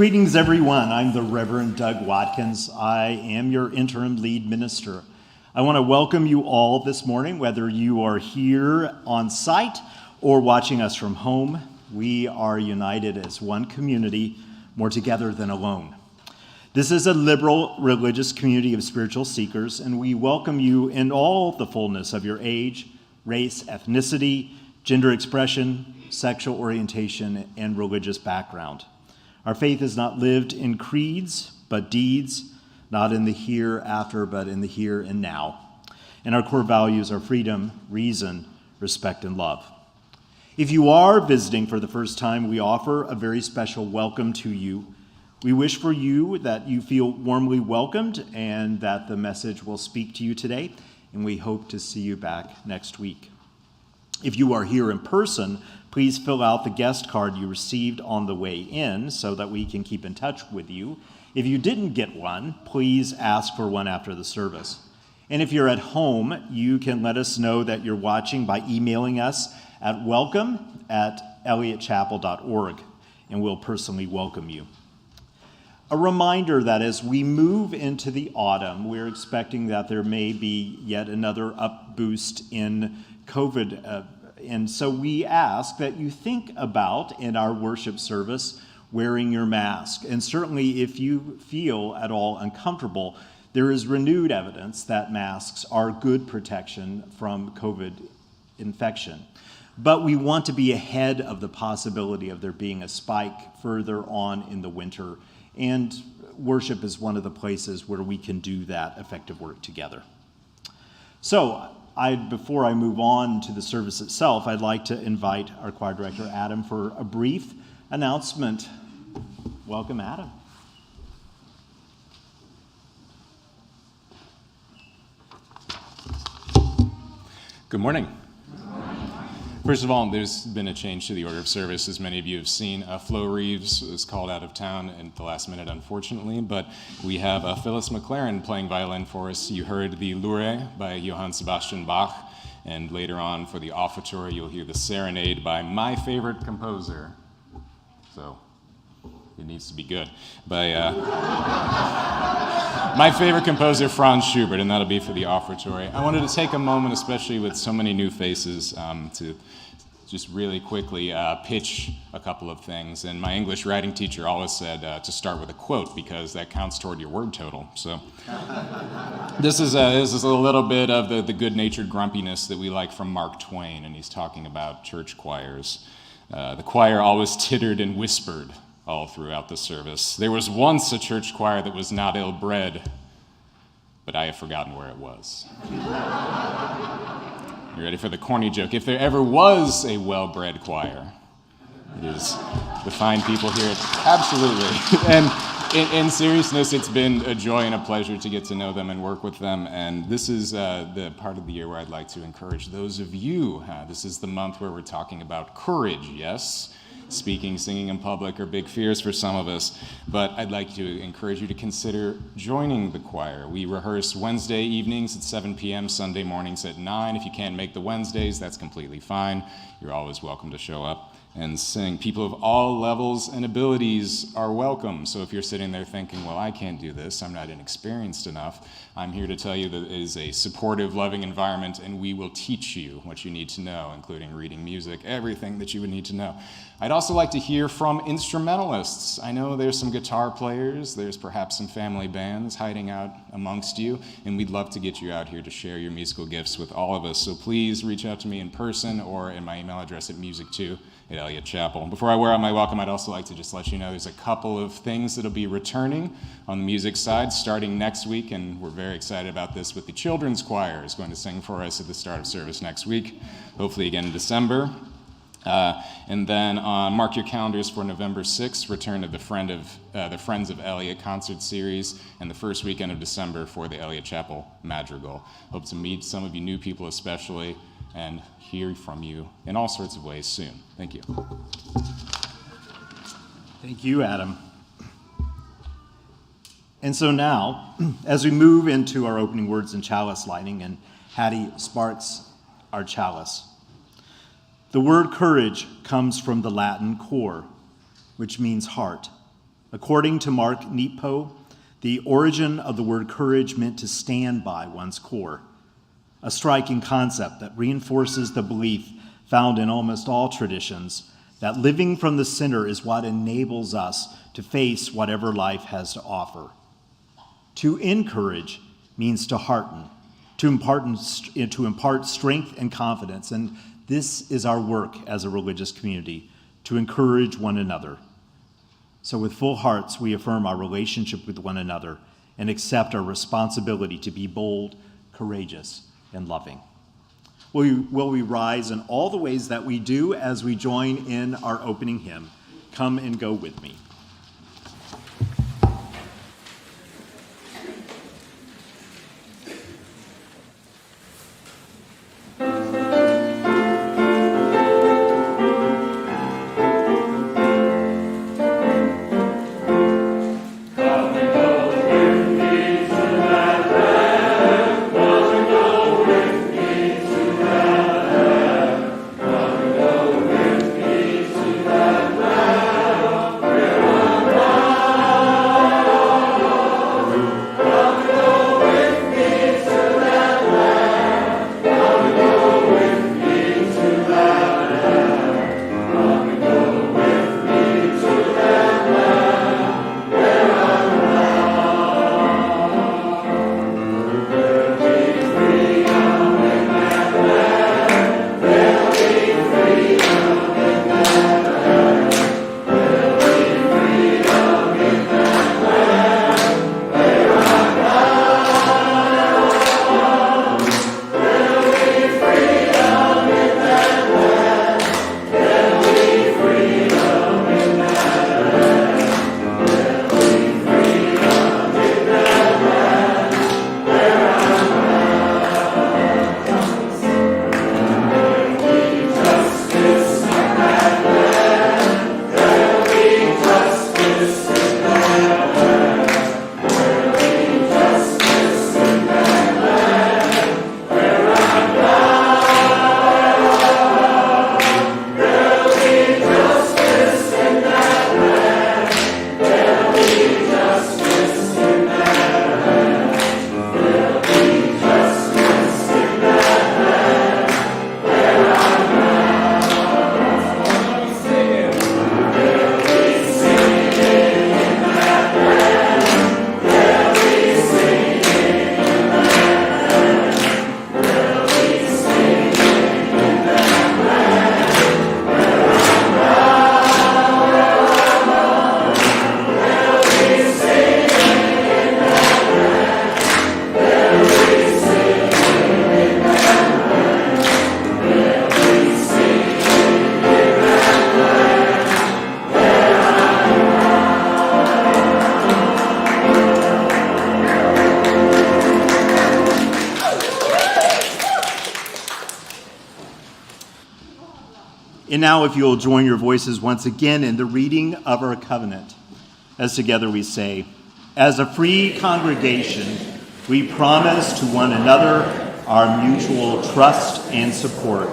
Greetings, everyone. I'm the Reverend Doug Watkins. I am your interim lead minister. I want to welcome you all this morning, whether you are here on site or watching us from home. We are united as one community, more together than alone. This is a liberal religious community of spiritual seekers, and we welcome you in all the fullness of your age, race, ethnicity, gender expression, sexual orientation, and religious background. Our faith is not lived in creeds, but deeds, not in the hereafter, but in the here and now. And our core values are freedom, reason, respect, and love. If you are visiting for the first time, we offer a very special welcome to you. We wish for you that you feel warmly welcomed and that the message will speak to you today, and we hope to see you back next week. If you are here in person, please fill out the guest card you received on the way in so that we can keep in touch with you. If you didn't get one, please ask for one after the service. And if you're at home, you can let us know that you're watching by emailing us at welcome@eliotchapel.org, and we'll personally welcome you. A reminder that as we move into the autumn, we're expecting that there may be yet another up boost in COVID. And so we ask that you think about, in our worship service, wearing your mask. And certainly if you feel at all uncomfortable, there is renewed evidence that masks are good protection from COVID infection. But we want to be ahead of the possibility of there being a spike further on in the winter. And worship is one of the places where we can do that effective work together. So, before I move on to the service itself, I'd like to invite our choir director, Adam, for a brief announcement. Welcome, Adam. Good morning. First of all, there's been a change to the order of service, as many of you have seen. Flo Reeves was called out of town at the last minute, unfortunately, but we have Phyllis McLaren playing violin for us. You heard the Lure by Johann Sebastian Bach, and later on for the offertory, you'll hear the Serenade by my favorite composer. So, it needs to be good. By my favorite composer, Franz Schubert, and that'll be for the offertory. I wanted to take a moment, especially with so many new faces, to just really quickly pitch a couple of things. And my English writing teacher always said to start with a quote, because that counts toward your word total. So this is a little bit of the good-natured grumpiness that we like from Mark Twain, and he's talking about church choirs. The choir always tittered and whispered all throughout the service. There was once a church choir that was not ill-bred, but I have forgotten where it was. You ready for the corny joke? If there ever was a well-bred choir, it is the fine people here. Absolutely. And in seriousness, it's been a joy and a pleasure to get to know them and work with them. And this is the part of the year where I'd like to encourage those of you. This is the month where we're talking about courage, yes? Speaking, singing in public are big fears for some of us, but I'd like to encourage you to consider joining the choir. We rehearse Wednesday evenings at 7 p.m., Sunday mornings at 9. If you can't make the Wednesdays, that's completely fine. You're always welcome to show up and sing. People of all levels and abilities are welcome. So if you're sitting there thinking, well, I can't do this, I'm not inexperienced enough, I'm here to tell you that it is a supportive, loving environment, and we will teach you what you need to know, including reading music, everything that you would need to know. I'd also like to hear from instrumentalists. I know there's some guitar players, there's perhaps some family bands hiding out amongst you, and we'd love to get you out here to share your musical gifts with all of us. So please reach out to me in person or in my email address at music2@Eliot Chapel. Before I wear out my welcome, I'd also like to just let you know there's a couple of things that'll be returning on the music side starting next week, and we're very excited about this with the children's choir is going to sing for us at the start of service next week, hopefully again in December. And then mark your calendars for November 6th, return of the Friends of Eliot concert series, and the first weekend of December for the Eliot Chapel Madrigal. Hope to meet some of you new people especially, and hear from you in all sorts of ways soon. Thank you. Thank you, Adam. And so now, as we move into our opening words and chalice lighting, and Hattie sparks our chalice, the word courage comes from the Latin cor, which means heart. According to Mark Nepo, the origin of the word courage meant to stand by one's core, a striking concept that reinforces the belief found in almost all traditions that living from the center is what enables us to face whatever life has to offer. To encourage means to hearten, to impart strength and confidence, and this is our work as a religious community, to encourage one another. So with full hearts, we affirm our relationship with one another and accept our responsibility to be bold, courageous, and loving. Will we rise in all the ways that we do as we join in our opening hymn, Come and Go With Me. And now if you'll join your voices once again in the reading of our covenant, as together we say, as a free congregation, we promise to one another our mutual trust and support.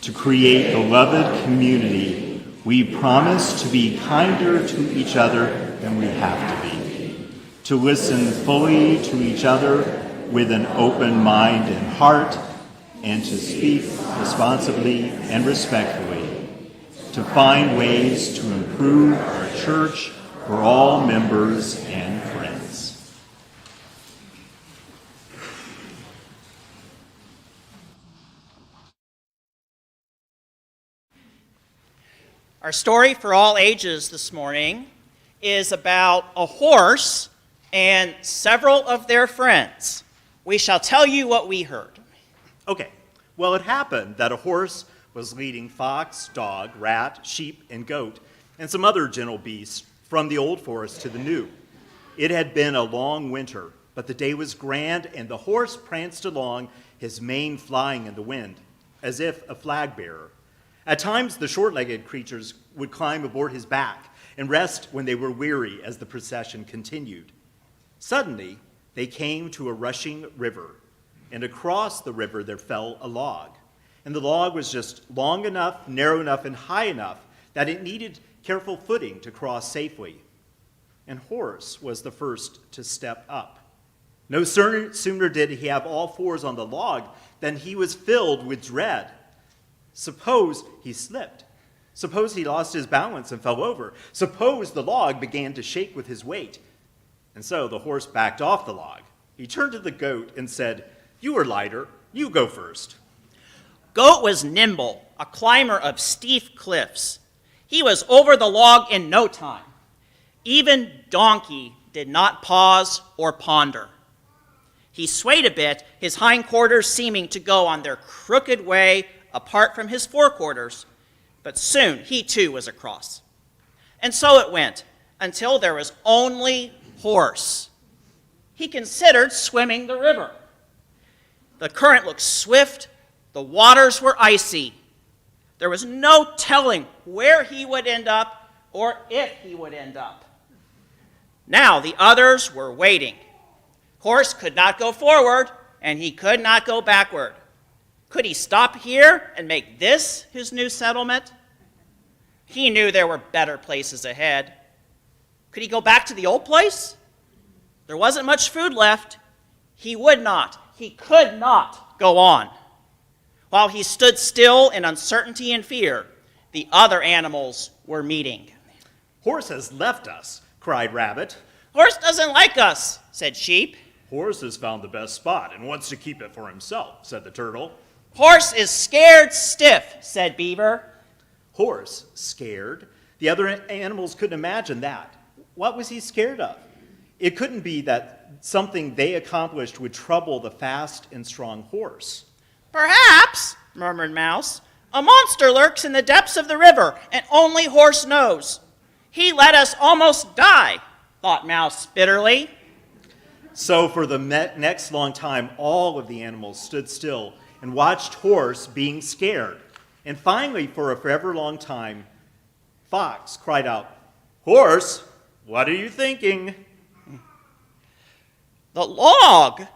To create a beloved community, we promise to be kinder to each other than we have to be. To listen fully to each other with an open mind and heart, and to speak responsibly and respectfully, to find ways to improve our church for all members and friends. Our story for all ages this morning is about a horse and several of their friends. We shall tell you what we heard. Okay, well, it happened that a horse was leading fox, dog, rat, sheep, and goat, and some other gentle beasts from the old forest to the new. It had been a long winter, but the day was grand, and the horse pranced along, his mane flying in the wind, as if a flag bearer. At times, the short-legged creatures would climb aboard his back and rest when they were weary as the procession continued. Suddenly, they came to a rushing river, and across the river there fell a log. And the log was just long enough, narrow enough, and high enough that it needed careful footing to cross safely. and horse was the first to step up. No sooner did he have all fours on the log than he was filled with dread. Suppose he slipped. Suppose he lost his balance and fell over. Suppose the log began to shake with his weight. And so the horse backed off the log. He turned to the goat and said, "You are lighter. You go first." Goat was nimble, a climber of steep cliffs. He was over the log in no time. Even Donkey did not pause or ponder. He swayed a bit, his hindquarters seeming to go on their crooked way apart from his forequarters, but soon he too was across. And so it went, until there was only Horse. He considered swimming the river. The current looked swift, the waters were icy. There was no telling where he would end up or if he would end up. Now the others were waiting. Horse could not go forward, and he could not go backward. Could he stop here and make this his new settlement? He knew there were better places ahead. Could he go back to the old place? There wasn't much food left. He would not, he could not go on. While he stood still in uncertainty and fear, the other animals were meeting. "Horse has left us," cried Rabbit. "Horse doesn't like us," said Sheep. "Horse has found the best spot and wants to keep it for himself," said the Turtle. "Horse is scared stiff," said Beaver. Horse scared? The other animals couldn't imagine that. What was he scared of? It couldn't be that something they accomplished would trouble the fast and strong horse. "Perhaps," murmured Mouse, "a monster lurks in the depths of the river, and only Horse knows. He let us almost die," thought Mouse bitterly. So for the next long time, all of the animals stood still and watched Horse being scared. And finally, for a forever long time, Fox cried out, "Horse, what are you thinking?" "The log."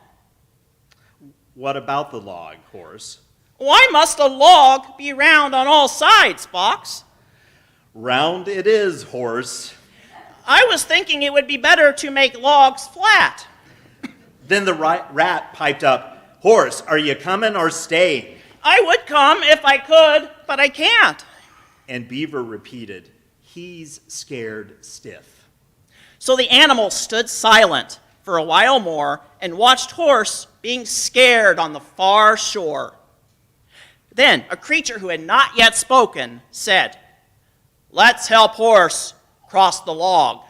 "What about the log, Horse?" "Why must a log be round on all sides, Fox?" "Round it is, Horse." "I was thinking it would be better to make logs flat." Then the rat piped up, "Horse, are you coming or staying?" "I would come if I could, but I can't." And Beaver repeated, "He's scared stiff." So the animals stood silent for a while more and watched Horse being scared on the far shore. Then a creature who had not yet spoken said, "Let's help Horse cross the log."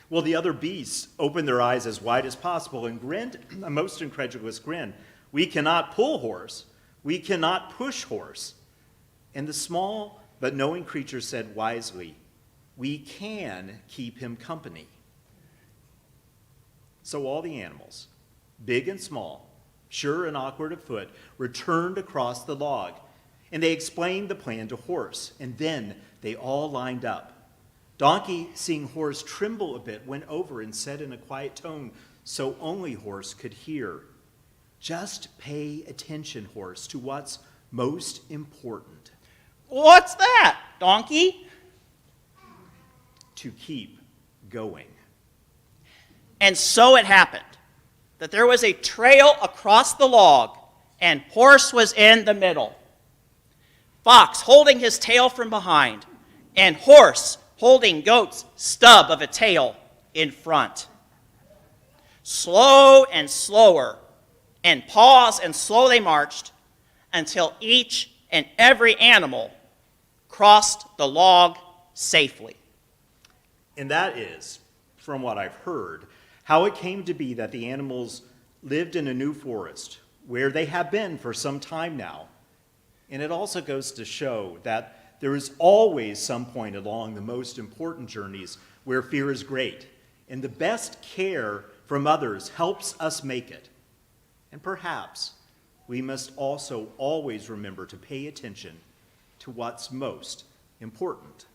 Well, the other beasts opened their eyes as wide as possible and grinned a most incredulous grin. "We cannot pull Horse. We cannot push Horse." And the small but knowing creature said wisely, "We can keep him company." So all the animals, big and small, sure and awkward of foot, returned across the log, and they explained the plan to Horse, and then they all lined up. Donkey, seeing Horse tremble a bit, went over and said in a quiet tone, so only Horse could hear, "Just pay attention, Horse, to what's most important." "What's that, Donkey?" "To keep going." And so it happened that there was a trail across the log, and Horse was in the middle. Fox holding his tail from behind, and Horse holding Goat's stub of a tail in front. Slow and slower, and pause and slow they marched, until each and every animal crossed the log safely. And that is, from what I've heard, how it came to be that the animals lived in a new forest, where they have been for some time now. And it also goes to show that there is always some point along the most important journeys where fear is great, and the best care from others helps us make it. And perhaps we must also always remember to pay attention to what's most important.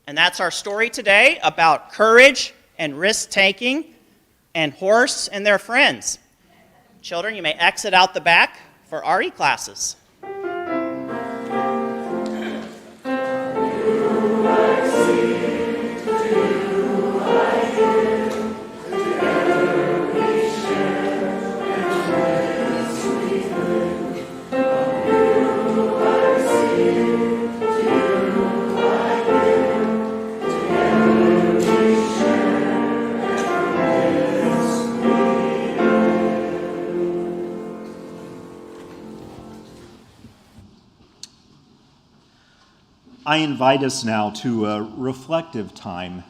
And that's our story today about courage and risk-taking and Horse and their friends. Children, you may exit out the back for RE classes. You like to I invite us now to a reflective time.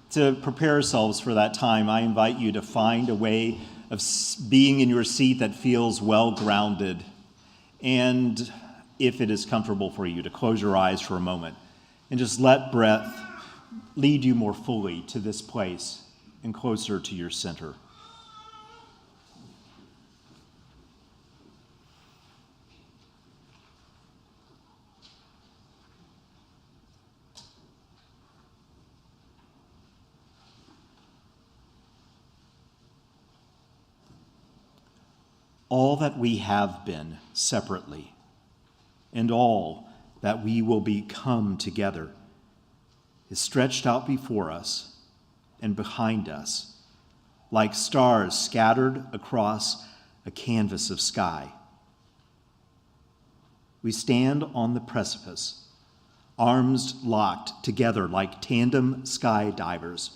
To prepare ourselves for that time, I invite you to find a way of being in your seat that feels well grounded. And if it is comfortable for you, to close your eyes for a moment and just let breath lead you more fully to this place and closer to your center. All that we have been separately, and all that we will become together, is stretched out before us and behind us, like stars scattered across a canvas of sky. We stand on the precipice, arms locked together like tandem skydivers,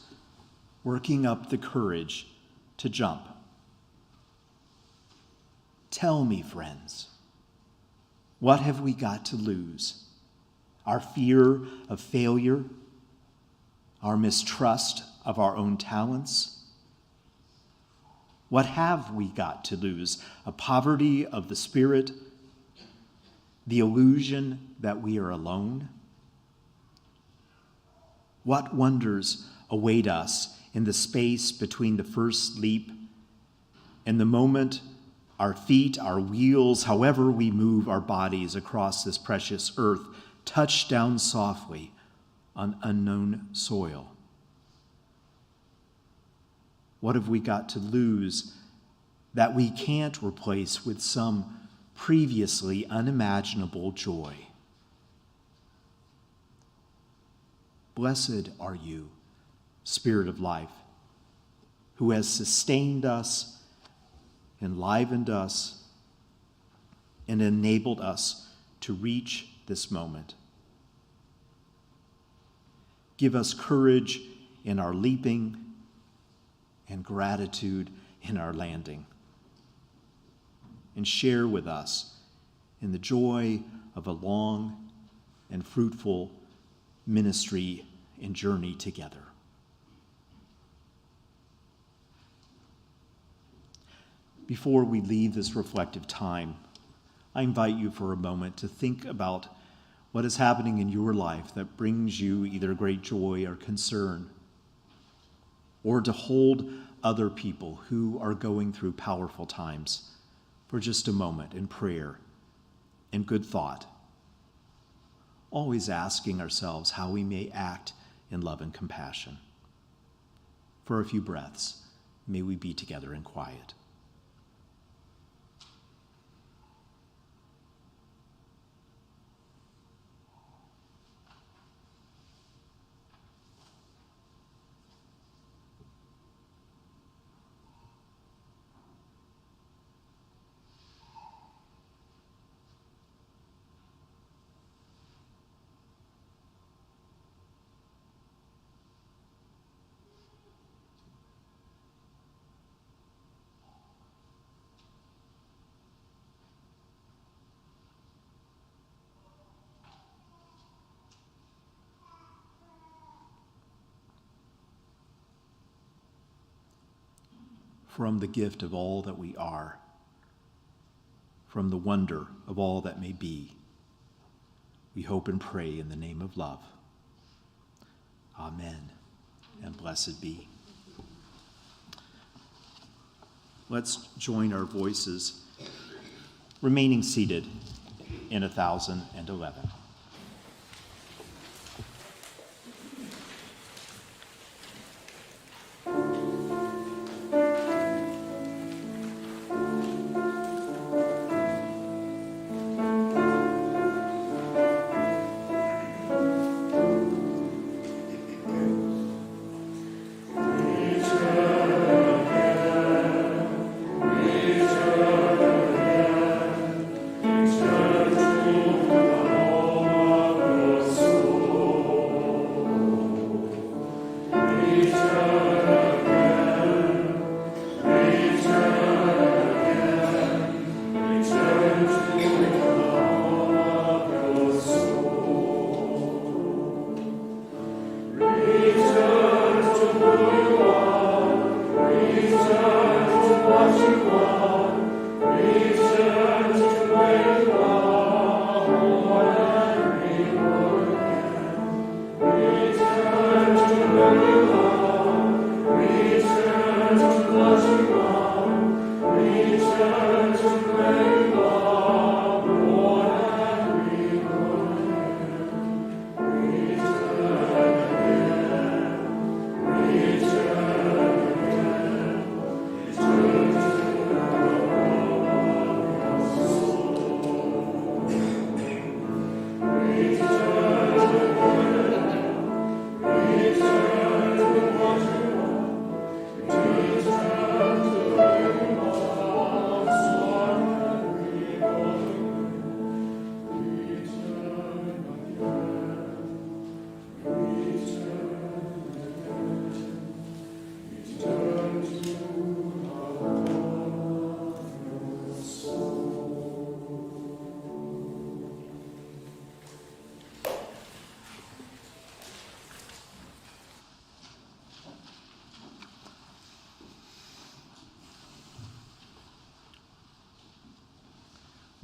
working up the courage to jump. Tell me, friends, what have we got to lose? Our fear of failure? Our mistrust of our own talents? What have we got to lose? A poverty of the spirit? The illusion that we are alone? What wonders await us in the space between the first leap and the moment our feet, our wheels, however we move our bodies across this precious earth, touch down softly on unknown soil? What have we got to lose that we can't replace with some previously unimaginable joy? Blessed are you, Spirit of life, who has sustained us, enlivened us, and enabled us to reach this moment. Give us courage in our leaping and gratitude in our landing. And share with us in the joy of a long and fruitful ministry and journey together. Before we leave this reflective time, I invite you for a moment to think about what is happening in your life that brings you either great joy or concern, or to hold other people who are going through powerful times for just a moment in prayer and good thought, always asking ourselves how we may act in love and compassion. For a few breaths, may we be together in quiet. From the gift of all that we are, from the wonder of all that may be, we hope and pray in the name of love. Amen, and blessed be. Let's join our voices, remaining seated in 1011. All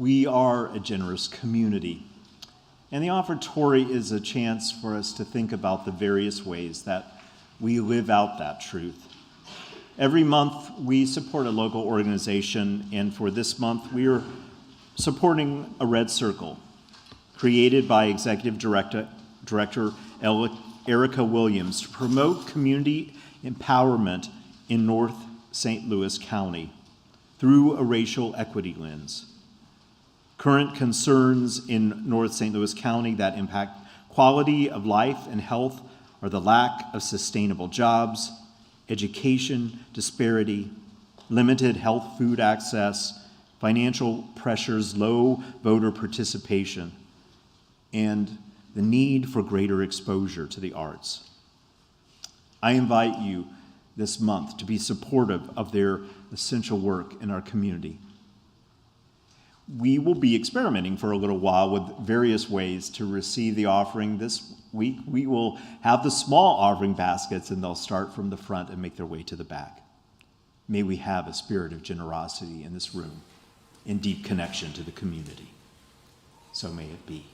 We are a generous community, and the offertory is a chance for us to think about the various ways that we live out that truth. Every month, we support a local organization, and for this month, we are supporting a Red Circle, created by Executive Director Erica Williams to promote community empowerment in North St. Louis County through a racial equity lens. Current concerns in North St. Louis County that impact quality of life and health are the lack of sustainable jobs, education disparity, limited health food access, financial pressures, low voter participation, and the need for greater exposure to the arts. I invite you this month to be supportive of their essential work in our community. We will be experimenting for a little while with various ways to receive the offering. This week, we will have the small offering baskets, and they'll start from the front and make their way to the back. May we have a spirit of generosity in this room, in deep connection to the community. So may it be.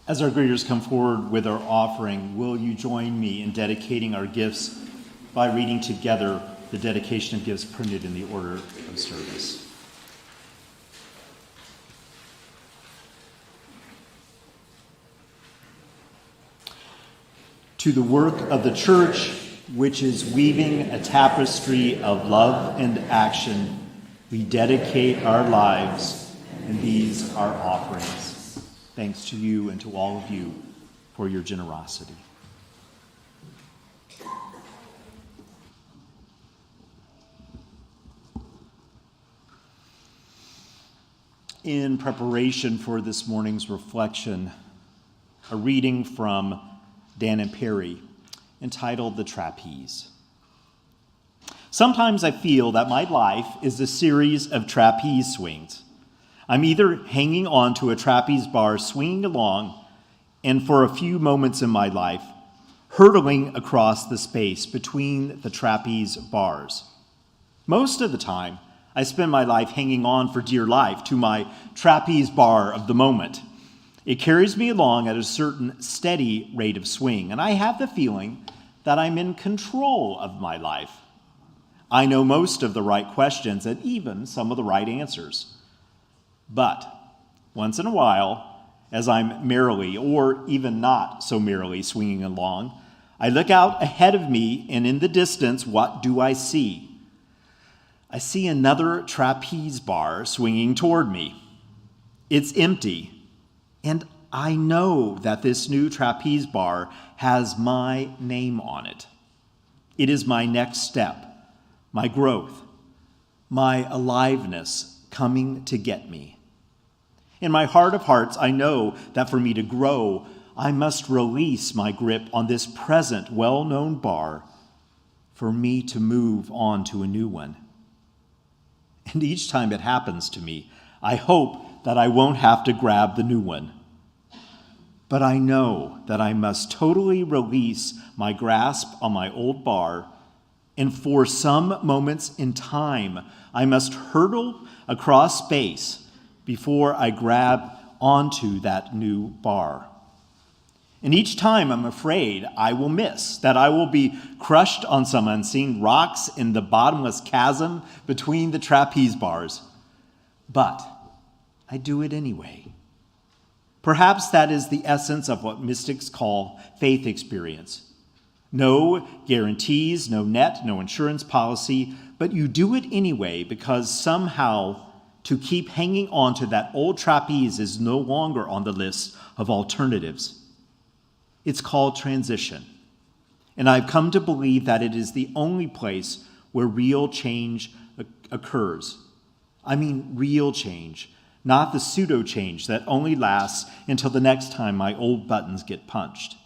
As our greeters come forward with our offering, will you join me in dedicating our gifts by reading together the dedication of gifts printed in the order of service? To the work of the church, which is weaving a tapestry of love and action, we dedicate our lives, and these are offerings. Thanks to you and to all of you for your generosity. In preparation for this morning's reflection, a reading from Dan and Perry entitled The Trapeze. Sometimes I feel that my life is a series of trapeze swings. I'm either hanging on to a trapeze bar swinging along, and for a few moments in my life, hurtling across the space between the trapeze bars. Most of the time, I spend my life hanging on for dear life to my trapeze bar of the moment. It carries me along at a certain steady rate of swing, and I have the feeling that I'm in control of my life. I know most of the right questions and even some of the right answers. But once in a while, as I'm merrily or even not so merrily swinging along, I look out ahead of me, and in the distance, what do I see? I see another trapeze bar swinging toward me. It's empty, and I know that this new trapeze bar has my name on it. It is my next step, my growth, my aliveness coming to get me. In my heart of hearts, I know that for me to grow, I must release my grip on this present well-known bar for me to move on to a new one. And each time it happens to me, I hope that I won't have to grab the new one. But I know that I must totally release my grasp on my old bar, and for some moments in time, I must hurtle across space before I grab onto that new bar. And each time I'm afraid I will miss, that I will be crushed on some unseen rocks in the bottomless chasm between the trapeze bars. But I do it anyway. Perhaps that is the essence of what mystics call faith experience. No guarantees, no net, no insurance policy, but you do it anyway because somehow to keep hanging on to that old trapeze is no longer on the list of alternatives. It's called transition. And I've come to believe that it is the only place where real change occurs. I mean real change, not the pseudo change that only lasts until the next time my old buttons get punched.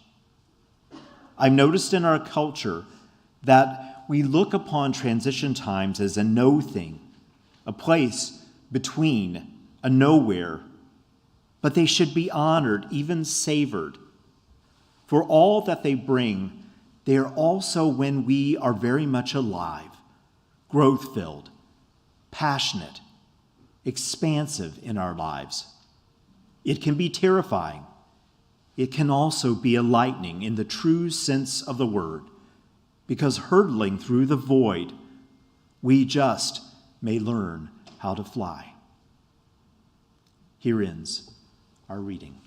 I've noticed in our culture that we look upon transition times as a no thing, a place between, a nowhere, but they should be honored, even savored. For all that they bring, they are also when we are very much alive, growth-filled, passionate, expansive in our lives. It can be terrifying. It can also be enlightening in the true sense of the word, because hurtling through the void, we just may learn how to fly. Here ends our reading.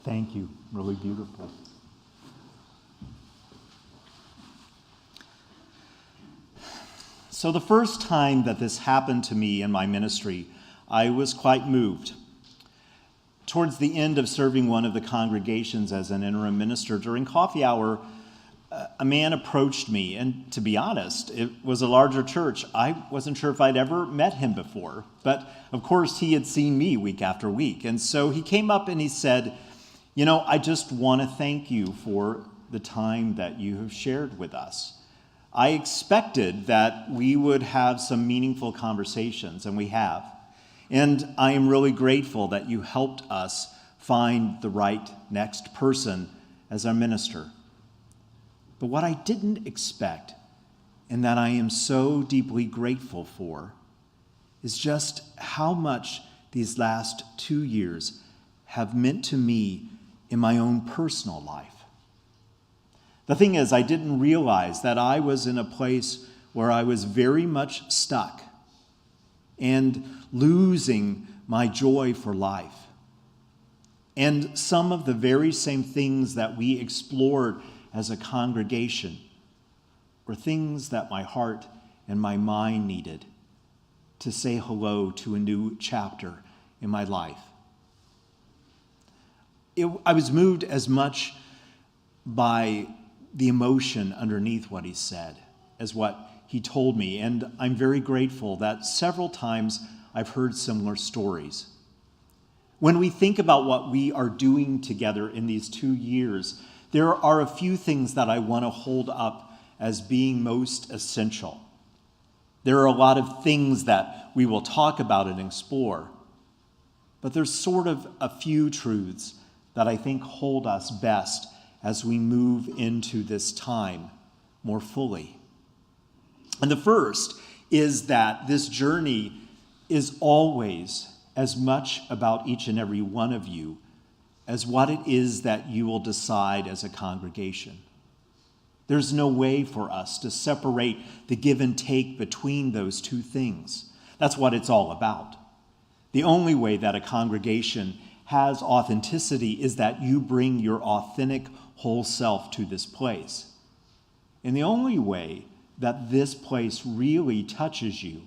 Thank you. Really beautiful. So the first time that this happened to me in my ministry, I was quite moved. Towards the end of serving one of the congregations as an interim minister, during coffee hour, a man approached me, and to be honest, it was a larger church. I wasn't sure if I'd ever met him before, but of course he had seen me week after week. And so he came up and he said, I just want to thank you for the time that you have shared with us. I expected that we would have some meaningful conversations, and we have. And I am really grateful that you helped us find the right next person as our minister. But what I didn't expect, and that I am so deeply grateful for, is just how much these last 2 years have meant to me in my own personal life. The thing is, I didn't realize that I was in a place where I was very much stuck and losing my joy for life. And some of the very same things that we explored as a congregation were things that my heart and my mind needed to say hello to a new chapter in my life. I was moved as much by the emotion underneath what he said as what he told me. And I'm very grateful that several times I've heard similar stories. When we think about what we are doing together in these 2 years, there are a few things that I want to hold up as being most essential. There are a lot of things that we will talk about and explore, but there's sort of a few truths that I think hold us best as we move into this time more fully. And the first is that this journey is always as much about each and every one of you as what it is that you will decide as a congregation. There's no way for us to separate the give and take between those two things. That's what it's all about. The only way that a congregation has authenticity is that you bring your authentic whole self to this place. And the only way that this place really touches you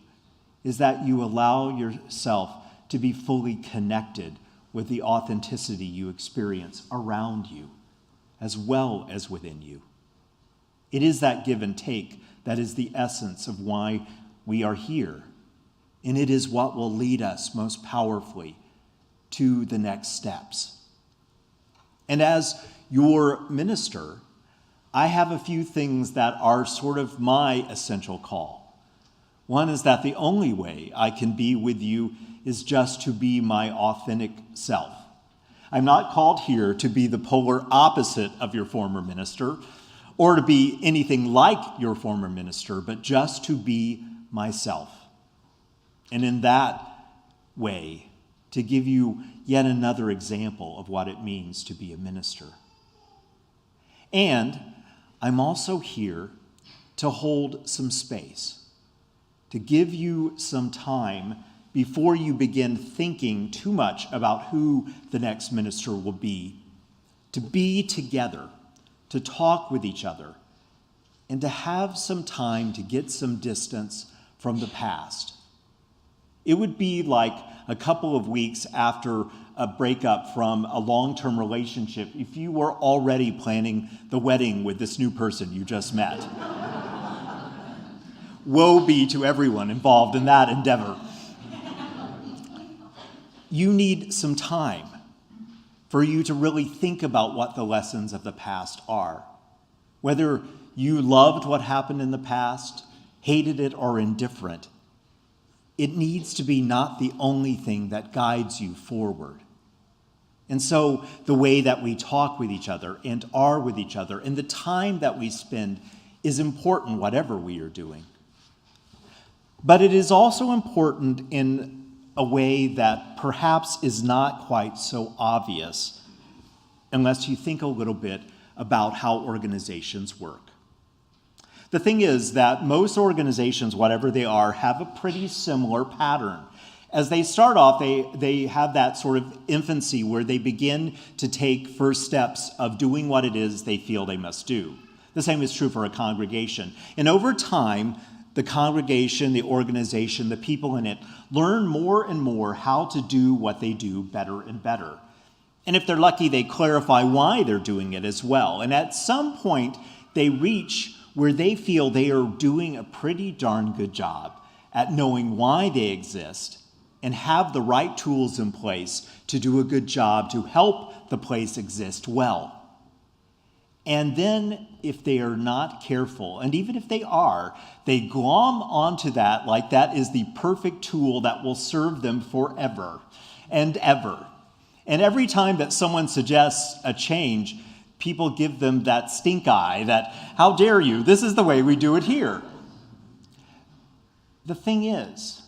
is that you allow yourself to be fully connected with the authenticity you experience around you, as well as within you. It is that give and take that is the essence of why we are here, and it is what will lead us most powerfully to the next steps. And as your minister, I have a few things that are sort of my essential call. One is that the only way I can be with you is just to be my authentic self. I'm not called here to be the polar opposite of your former minister or to be anything like your former minister, but just to be myself. And in that way, to give you yet another example of what it means to be a minister. And I'm also here to hold some space, to give you some time before you begin thinking too much about who the next minister will to be together, to talk with each other, and to have some time to get some distance from the past. It would be like a couple of weeks after a breakup from a long-term relationship if you were already planning the wedding with this new person you just met. Woe be to everyone involved in that endeavor. You need some time for you to really think about what the lessons of the past are. Whether you loved what happened in the past, hated it, or indifferent, it needs to be not the only thing that guides you forward. And so the way that we talk with each other and are with each other and the time that we spend is important, whatever we are doing. But it is also important in a way that perhaps is not quite so obvious unless you think a little bit about how organizations work. The thing is that most organizations, whatever they are, have a pretty similar pattern. As they start off, they have that sort of infancy where they begin to take first steps of doing what it is they feel they must do. The same is true for a congregation. And over time, the congregation, the organization, the people in it learn more and more how to do what they do better and better. And if they're lucky, they clarify why they're doing it as well. And at some point, they reach where they feel they are doing a pretty darn good job at knowing why they exist and have the right tools in place to do a good job to help the place exist well. And then if they are not careful, and even if they are, they glom onto that like that is the perfect tool that will serve them forever and ever. And every time that someone suggests a change, people give them that stink eye, that, how dare you, this is the way we do it here. The thing is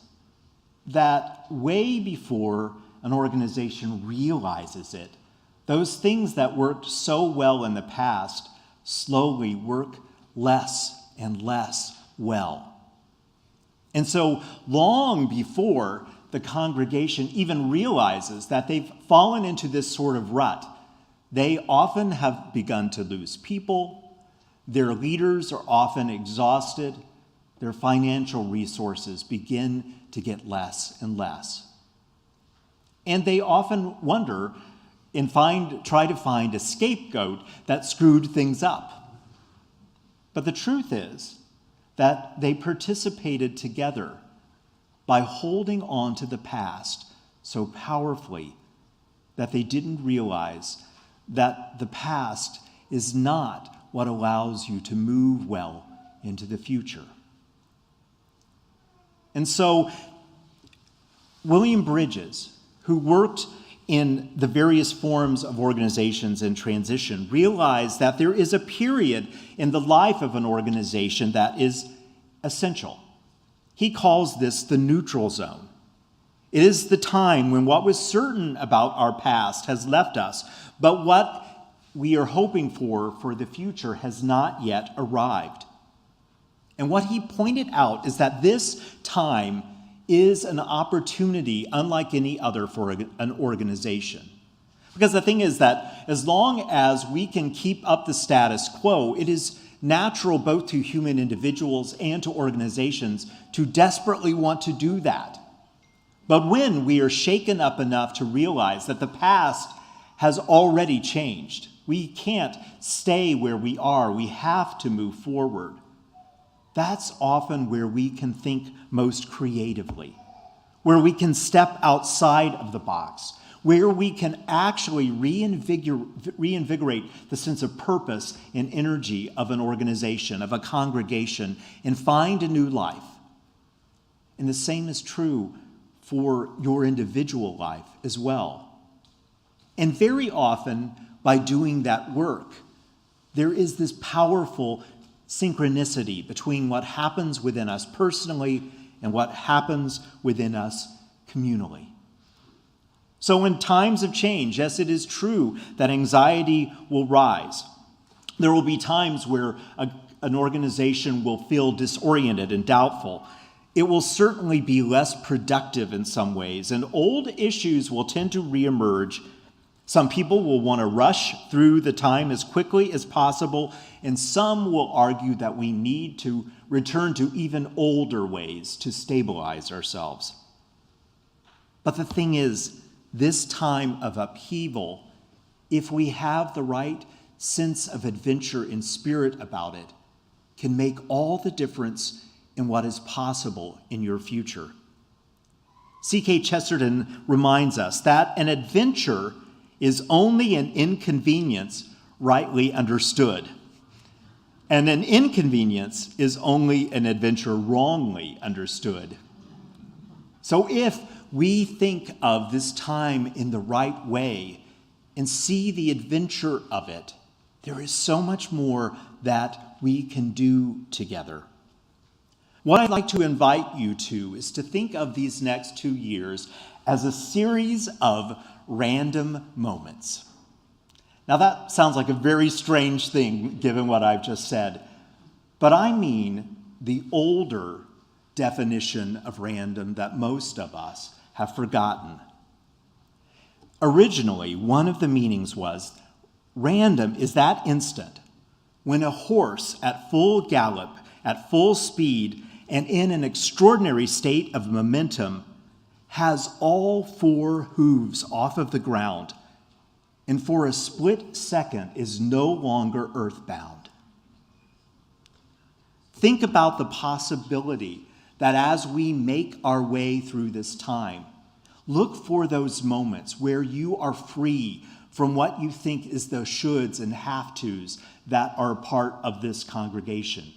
that way before an organization realizes it, those things that worked so well in the past slowly work less and less well. And so long before the congregation even realizes that they've fallen into this sort of rut, they often have begun to lose people, their leaders are often exhausted, their financial resources begin to get less and less. And they often wonder and try to find a scapegoat that screwed things up. But the truth is that they participated together by holding on to the past so powerfully that they didn't realize that the past is not what allows you to move well into the future. And so William Bridges, who worked in the various forms of organizations in transition, realized that there is a period in the life of an organization that is essential. He calls this the neutral zone. It is the time when what was certain about our past has left us, but what we are hoping for the future has not yet arrived. And what he pointed out is that this time is an opportunity unlike any other for an organization. Because the thing is that as long as we can keep up the status quo, it is natural both to human individuals and to organizations to desperately want to do that. But when we are shaken up enough to realize that the past has already changed, we can't stay where we are, we have to move forward. That's often where we can think most creatively, where we can step outside of the box, where we can actually reinvigorate the sense of purpose and energy of an organization, of a congregation, and find a new life. And the same is true for your individual life as well. And very often, by doing that work, there is this powerful synchronicity between what happens within us personally and what happens within us communally. So in times of change, yes, it is true that anxiety will rise. There will be times where an organization will feel disoriented and doubtful. It will certainly be less productive in some ways, and old issues will tend to reemerge. Some people will want to rush through the time as quickly as possible, and some will argue that we need to return to even older ways to stabilize ourselves. But the thing is, this time of upheaval, if we have the right sense of adventure and spirit about it, can make all the difference in what is possible in your future. C.K. Chesterton reminds us that an adventure is only an inconvenience rightly understood, and an inconvenience is only an adventure wrongly understood. So if we think of this time in the right way and see the adventure of it, there is so much more that we can do together. What I'd like to invite you to is to think of these next 2 years as a series of random moments. Now that sounds like a very strange thing given what I've just said, but I mean the older definition of random that most of us have forgotten. Originally, one of the meanings was random is that instant when a horse at full gallop, at full speed, and in an extraordinary state of momentum has all 4 hooves off of the ground and for a split second is no longer earthbound. Think about the possibility that as we make our way through this time, look for those moments where you are free from what you think is the shoulds and have-tos that are part of this congregation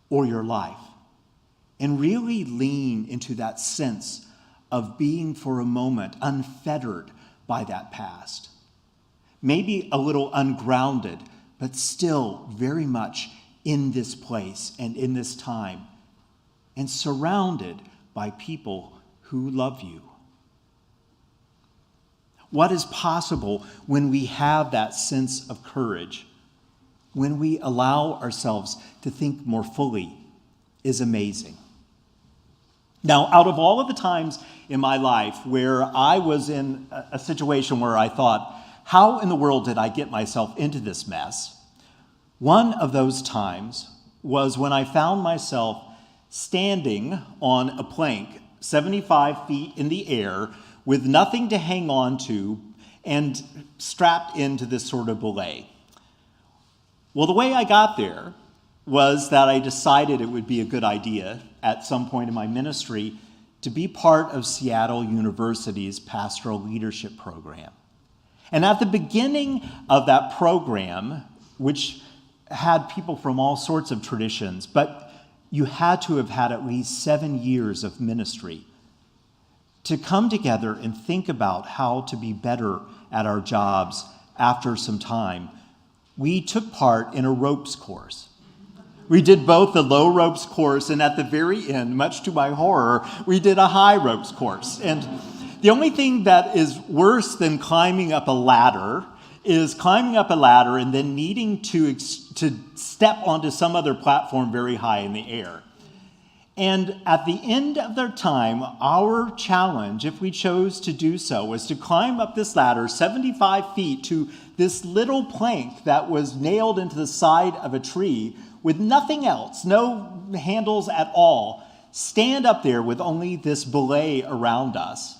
or your life. And really lean into that sense of being for a moment unfettered by that past. Maybe a little ungrounded, but still very much in this place and in this time, and surrounded by people who love you. What is possible when we have that sense of courage, when we allow ourselves to think more fully, is amazing. Now, out of all of the times in my life where I was in a situation where I thought, how in the world did I get myself into this mess? One of those times was when I found myself standing on a plank 75 feet in the air with nothing to hang on to and strapped into this sort of belay. Well, the way I got there was that I decided it would be a good idea at some point in my ministry to be part of Seattle University's pastoral leadership program. And at the beginning of that program, which had people from all sorts of traditions, but you had to have had at least 7 years of ministry to come together and think about how to be better at our jobs after some time, we took part in a ropes course. We did both the low ropes course, and at the very end, much to my horror, we did a high ropes course. And the only thing that is worse than climbing up a ladder is climbing up a ladder and then needing to step onto some other platform very high in the air. And at the end of their time, our challenge, if we chose to do so, was to climb up this ladder 75 feet to this little plank that was nailed into the side of a tree with nothing else, no handles at all, stand up there with only this belay around us,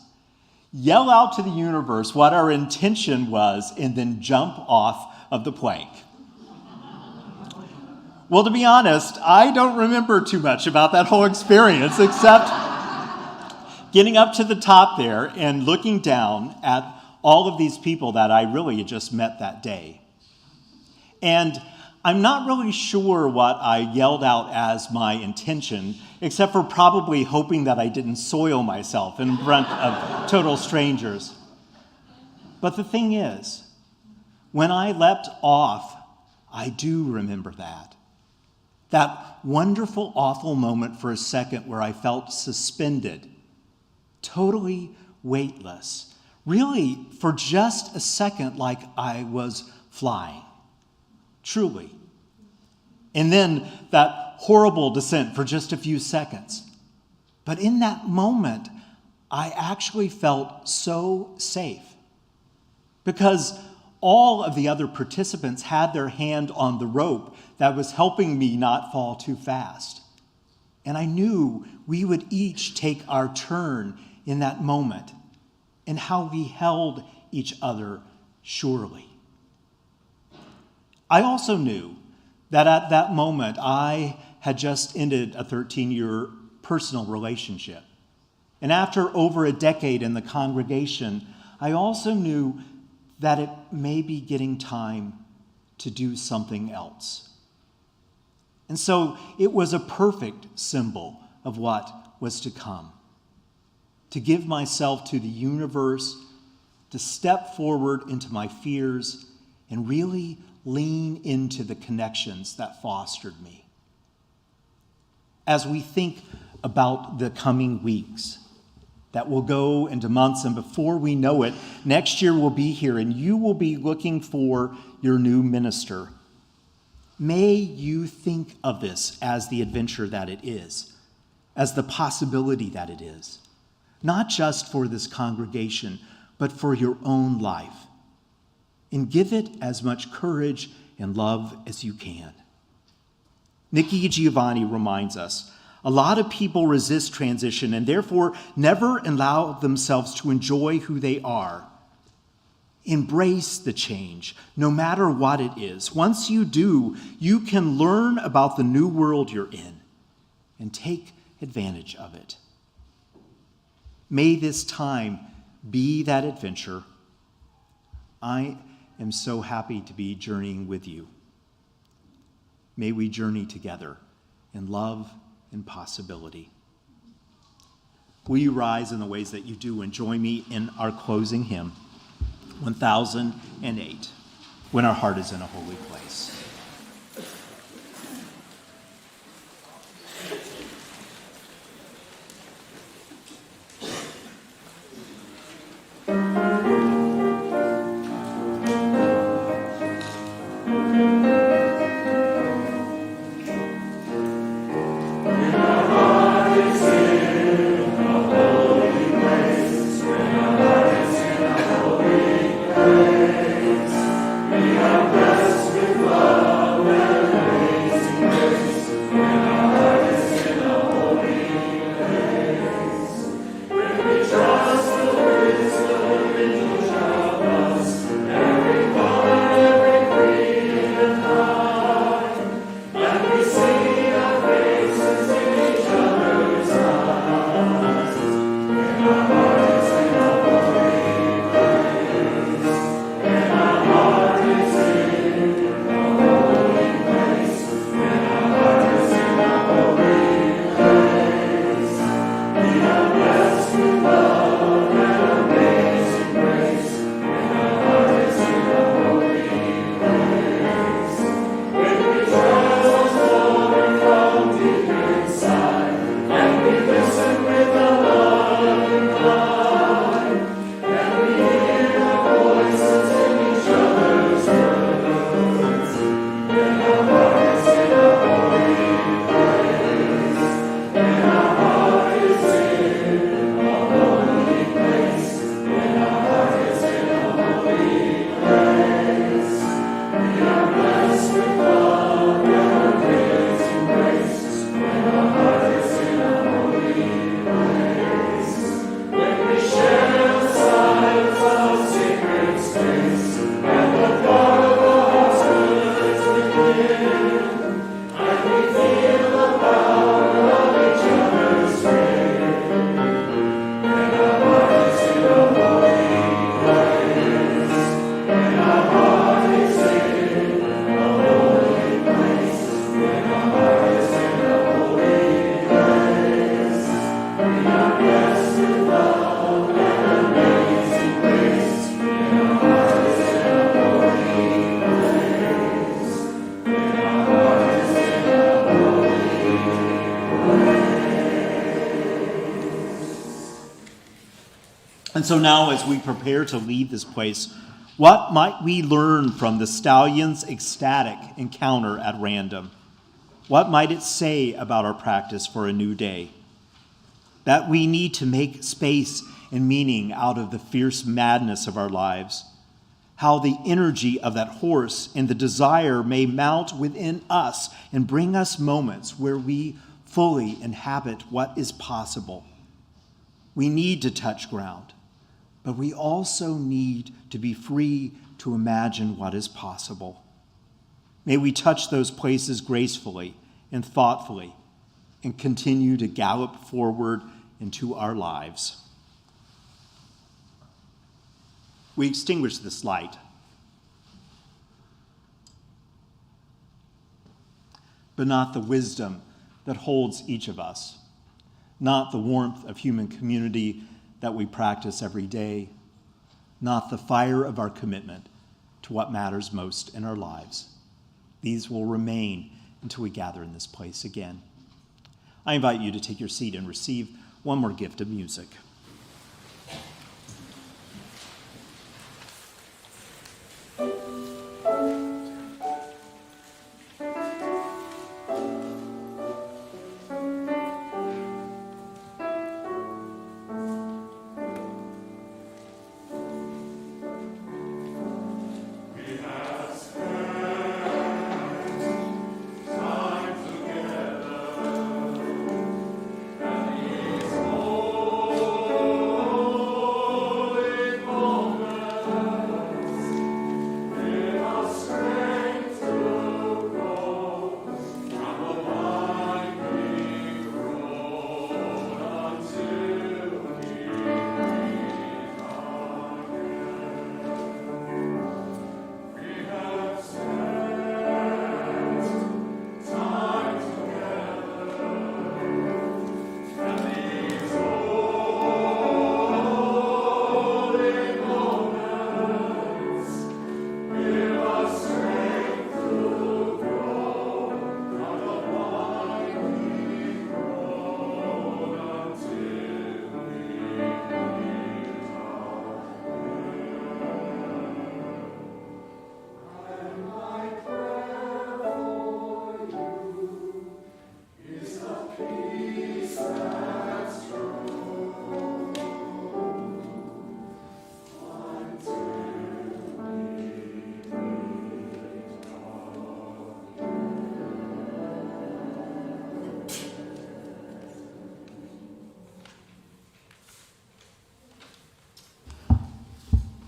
yell out to the universe what our intention was, and then jump off of the plank. Well, to be honest, I don't remember too much about that whole experience, except getting up to the top there and looking down at all of these people that I really had just met that day. And I'm not really sure what I yelled out as my intention, except for probably hoping that I didn't soil myself in front of total strangers. But the thing is, when I leapt off, I do remember that. That wonderful, awful moment for a second where I felt suspended, totally weightless, really for just a second like I was flying, truly. And then that horrible descent for just a few seconds. But in that moment, I actually felt so safe because all of the other participants had their hand on the rope that was helping me not fall too fast. And I knew we would each take our turn in that moment and how we held each other surely. I also knew that at that moment I had just ended a 13-year personal relationship. And after over a decade in the congregation, I also knew that it may be getting time to do something else. And so it was a perfect symbol of what was to come. To give myself to the universe, to step forward into my fears, and really lean into the connections that fostered me. As we think about the coming weeks, that will go into months, and before we know it, next year we'll be here and you will be looking for your new minister. May you think of this as the adventure that it is, as the possibility that it is, not just for this congregation, but for your own life. And give it as much courage and love as you can. Nikki Giovanni reminds us, a lot of people resist transition and therefore never allow themselves to enjoy who they are. Embrace the change, no matter what it is. Once you do, you can learn about the new world you're in and take advantage of it. May this time be that adventure. I am so happy to be journeying with you. May we journey together in love and possibility. Will you rise in the ways that you do and join me in our closing hymn, 1008, When Our Heart is in a Holy Place. Blessed with love. And so now, as we prepare to leave this place, what might we learn from the stallion's ecstatic encounter at random? What might it say about our practice for a new day? That we need to make space and meaning out of the fierce madness of our lives. How the energy of that horse and the desire may mount within us and bring us moments where we fully inhabit what is possible. We need to touch ground, but we also need to be free to imagine what is possible. May we touch those places gracefully and thoughtfully and continue to gallop forward into our lives. We extinguish this light. But not the wisdom that holds each of us, not the warmth of human community that we practice every day, not the fire of our commitment to what matters most in our lives. These will remain until we gather in this place again. I invite you to take your seat and receive one more gift of music.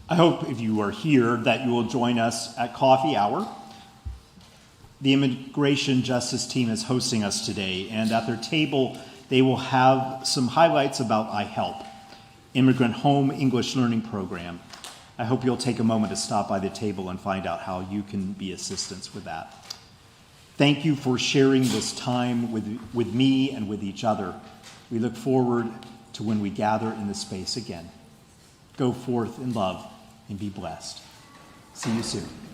I hope if you are here that you will join us at coffee hour. The immigration justice team is hosting us today, and at their table they will have some highlights about iHelp, Immigrant Home English Learning Program. I hope you'll take a moment to stop by the table and find out how you can be assistance with that. Thank you for sharing this time with me and with each other. We look forward to when we gather in this space again. Go forth in love and be blessed. See you soon.